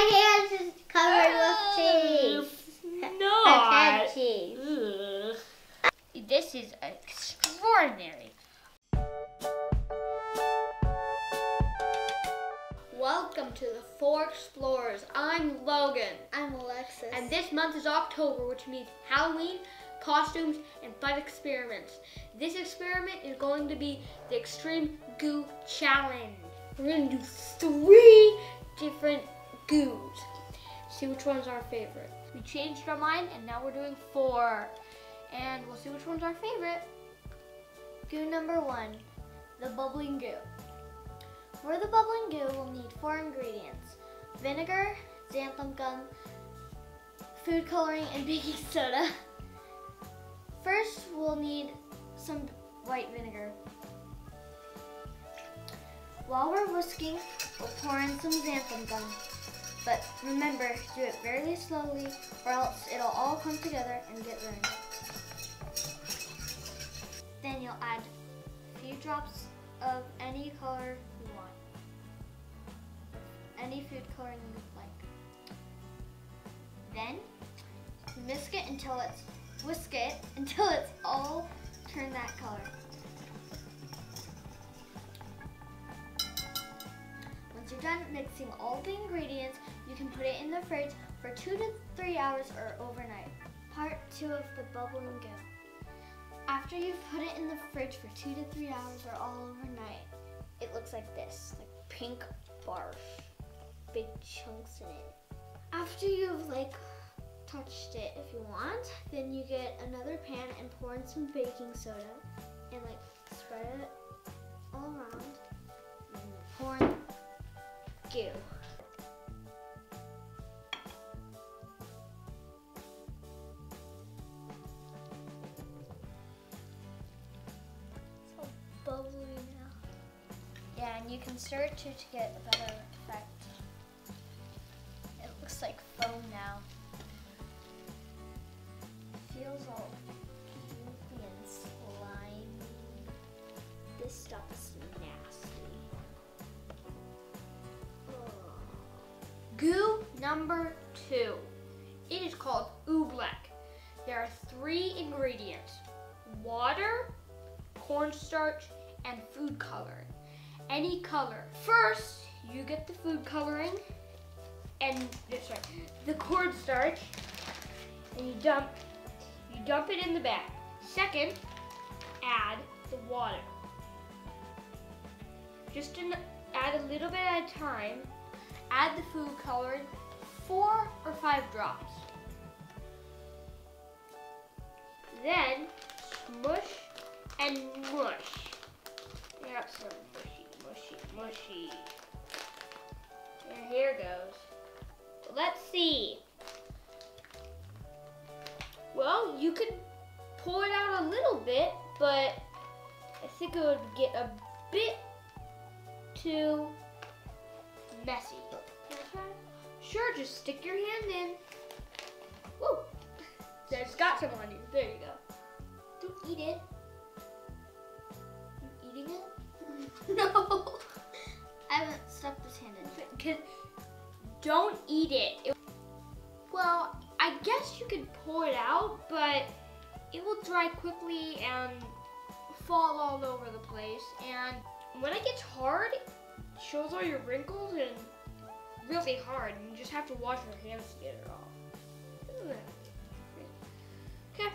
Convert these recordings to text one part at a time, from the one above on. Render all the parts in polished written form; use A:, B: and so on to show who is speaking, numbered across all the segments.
A: my hands is covered with cheese.
B: No.
A: I've had cheese.
B: Ugh. This is extraordinary. Welcome to the Four Explorers. I'm Logan.
A: I'm Alexis.
B: And this month is October, which means Halloween, costumes, and fun experiments. This experiment is going to be the Extreme Goo Challenge. We're going to do 3 different goos. See which one's our favorite. We changed our mind and now we're doing 4. And we'll see which one's our favorite.
A: Goo number 1, the bubbling goo. For the bubbling goo, we'll need 4 ingredients: vinegar, xanthan gum, food coloring, and baking soda. First, we'll need some white vinegar. While we're whisking, we'll pour in some xanthan gum. But remember, do it very slowly or else it'll all come together and get ruined. Then you'll add a few drops of any color you want. Any food coloring you like. Then whisk it until it's all turned that color. Once you're done mixing all the ingredients, you can put it in the fridge for 2 to 3 hours or overnight. Part 2 of the bubbling goo. After you've put it in the fridge for 2 to 3 hours or all overnight, it looks like this, like pink barf, big chunks in it. After you've touched it, if you want, then you get another pan and pour in some baking soda and spread it all around and pour in goo. It's all bubbly now. Yeah, and you can stir it too to get a better effect. It looks like foam now. Feels all goopy and slimy. This stuff is nasty.
B: Goo number 2. It is called Ublek. There are 3 ingredients: water, cornstarch, and food coloring. Any color. First, you get the food coloring and the cornstarch, and you dump it in the bag. Second, add the water. Add a little bit at a time. Add the food coloring, 4 or 5 drops. Then smush and mush. Yep, some mushy. And here goes. Let's see. Well, you could pull it out a little bit, but I think it would get a bit too messy. Can I try? Sure, just stick your hand in. Woo! There's got some on you. There you go. Don't eat it. You eating it?
A: No. I haven't stuck this hand in.
B: Don't eat it. Well, I guess you could pull it out, but it will dry quickly and fall all over the place. And when it gets hard, it shows all your wrinkles and really hard. And you just have to wash your hands to get it off. Okay,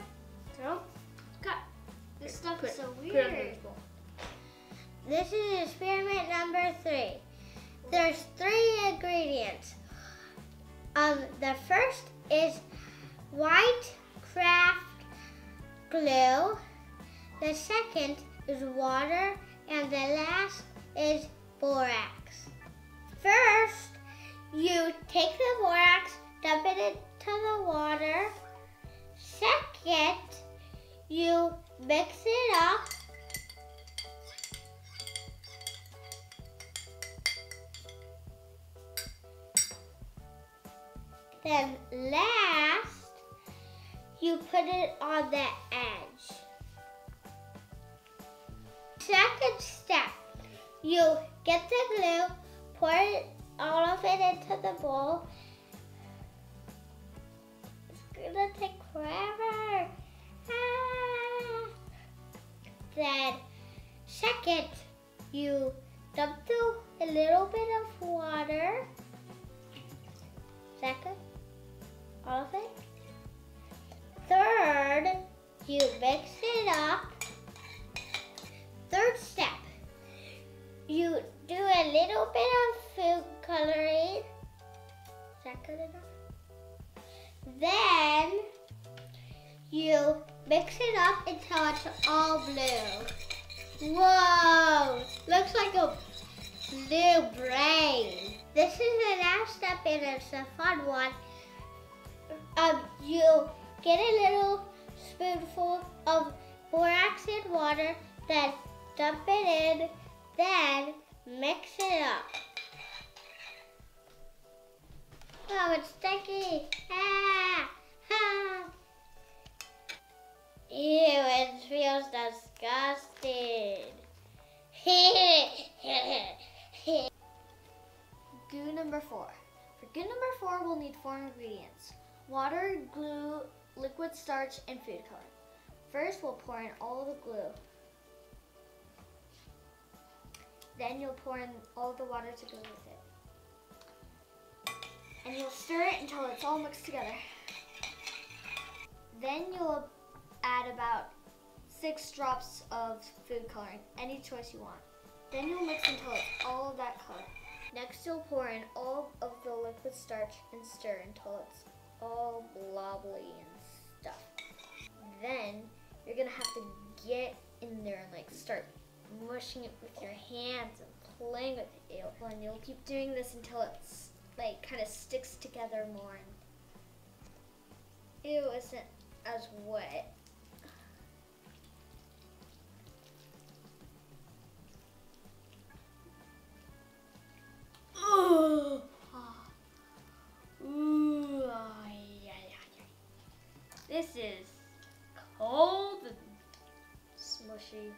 B: so cut.
A: This stuff is so
B: Put it
A: weird.
B: on the bowl.
A: This is experiment number 3. There's 3 ingredients. The first is white craft glue. The second is water, and the last is borax. First, you take the borax, dump it into the water. Second, you mix it up. Then last, you put it on the edge. Second step, you get the glue, pour it
C: all of it into the bowl. It's gonna take forever. Ah. Then, second, you dump a little bit of water. Second, all of it. Third, you mix it up. Third step, you do a little bit of food coloring. Is that good enough? Then you mix it up until it's all blue. Whoa! Looks like a blue brain. This is the last step and it's a fun one. You get a little spoonful of borax in water, then dump it in, then mix it up. Oh, it's sticky. Ah, ah. Ew, it feels disgusting.
A: Goo number 4. For goo number 4, we'll need 4 ingredients: water, glue, liquid starch, and food coloring. First, we'll pour in all the glue. Then you'll pour in all the water to go with it. And you'll stir it until it's all mixed together. Then you'll add about 6 drops of food coloring, any choice you want. Then you'll mix until it's all of that color. Next, you'll pour in all of the liquid starch and stir until it's all blobbly and stuff. Then you're gonna have to get in there and like start mushing it with your hands and playing with it. And you'll keep doing this until it's like kind of sticks together more and ew, isn't as wet.
B: This is cold and
A: Smushy.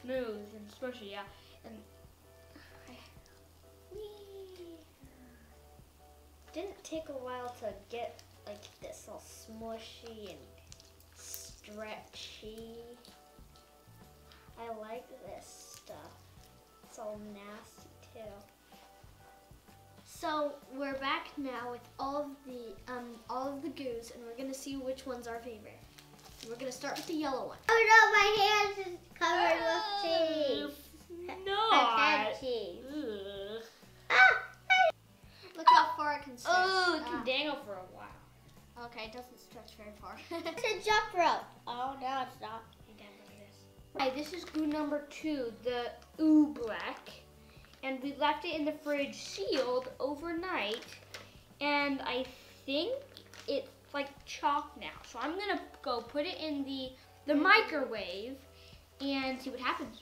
B: smooth and smushy, yeah. And
A: Didn't take a while to get like this all smushy and stretchy. I like this stuff. It's all nasty too. So we're back now with all of the goos, and we're gonna see which one's our favorite. We're gonna start with the yellow one.
C: Oh no, my hands is covered with cheese.
B: not.
C: Cheese.
B: Ugh.
C: Ah!
A: Look how far it can stretch.
B: Oh, it can dangle for a while.
A: Okay, it doesn't stretch very far.
C: It's a jump rope. Oh no, it's not.
B: Hi, this is goo number 2, the Ublek. And we left it in the fridge sealed overnight. And I think it's like chalk now. So I'm gonna go put it in the microwave and see what happens.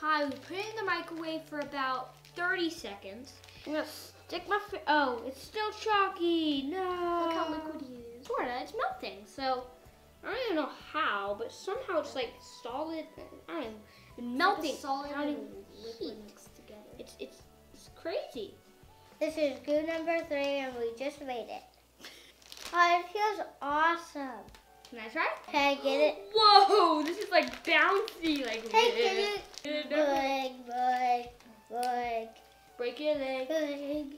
B: Hi, we put it in the microwave for about 30 seconds. I'm gonna stick my oh, it's still chalky. No.
A: Look how liquid you use.
B: Sorta, it's melting. So I don't even know how, but somehow it's like solid. I don't know, melting.
A: Like a solid
B: counting
A: and liquid
B: heat.
A: mixed together.
B: It's crazy.
C: This is goo number 3 and we just made it. Oh, it feels awesome.
B: Can I try?
C: Can I get it?
B: Whoa, this is like bouncy, like.
C: Hey, get it. Boing, boing, boing,
B: Break your leg.
C: boing.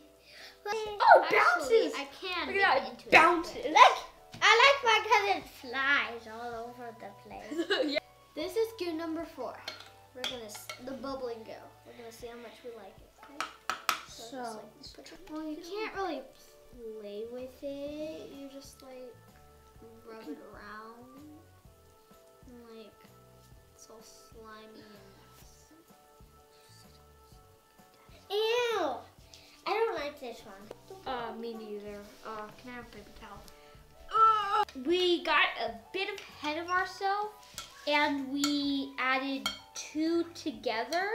B: Oh,
A: Actually,
B: bounces!
A: I can
B: Look
A: make
B: at
A: it
B: that,
A: into
B: it bounces.
C: Look, I like mine because it flies all over the place.
B: Yeah.
A: This is goo number 4. We're gonna the bubbling goo. We're gonna see how much we like it. Okay?
C: So,
A: Well, you can't really play with it. You just like rub it around, and like it's all slimy and.
C: ew. I don't like this one.
B: Me neither. Can I have a paper towel? We got a bit ahead of ourselves and we added 2 together.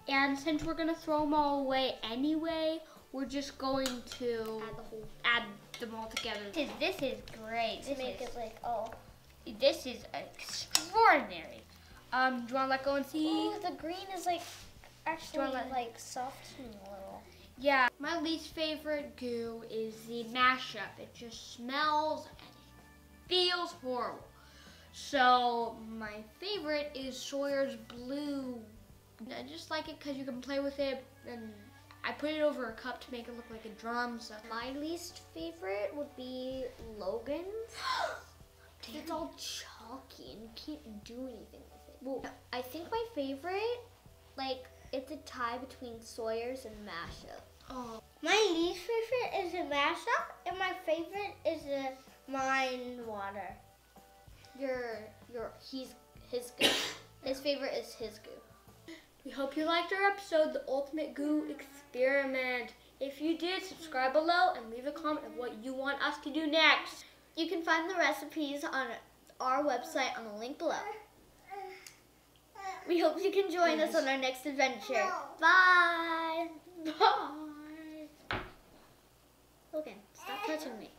B: And since we're gonna throw them all away anyway, we're just going to add them all together. This is great.
A: To make it like, oh.
B: This is extraordinary. Do you wanna let go and see?
A: Ooh, the green is like actually
B: Do you wanna-
A: like soft and little.
B: Yeah, my least favorite goo is the mashup. It just smells and it feels horrible. So my favorite is Sawyer's blue. I just like it because you can play with it, and I put it over a cup to make it look like a drum. So
A: My least favorite would be Logan's. It's all chalky and you can't do anything with it. Well, I think my favorite, like, it's a tie between Sawyer's and Mashup.
B: oh,
C: My least favorite is a mashup, and my favorite is a mind water.
A: His goo. His favorite is his goo.
B: we hope you liked our episode, The Ultimate Goo Experiment. If you did, subscribe below and leave a comment of what you want us to do next.
A: You can find the recipes on our website on the link below. We hope you can join us on our next adventure. Bye!
B: Bye.
A: Logan, stop touching me.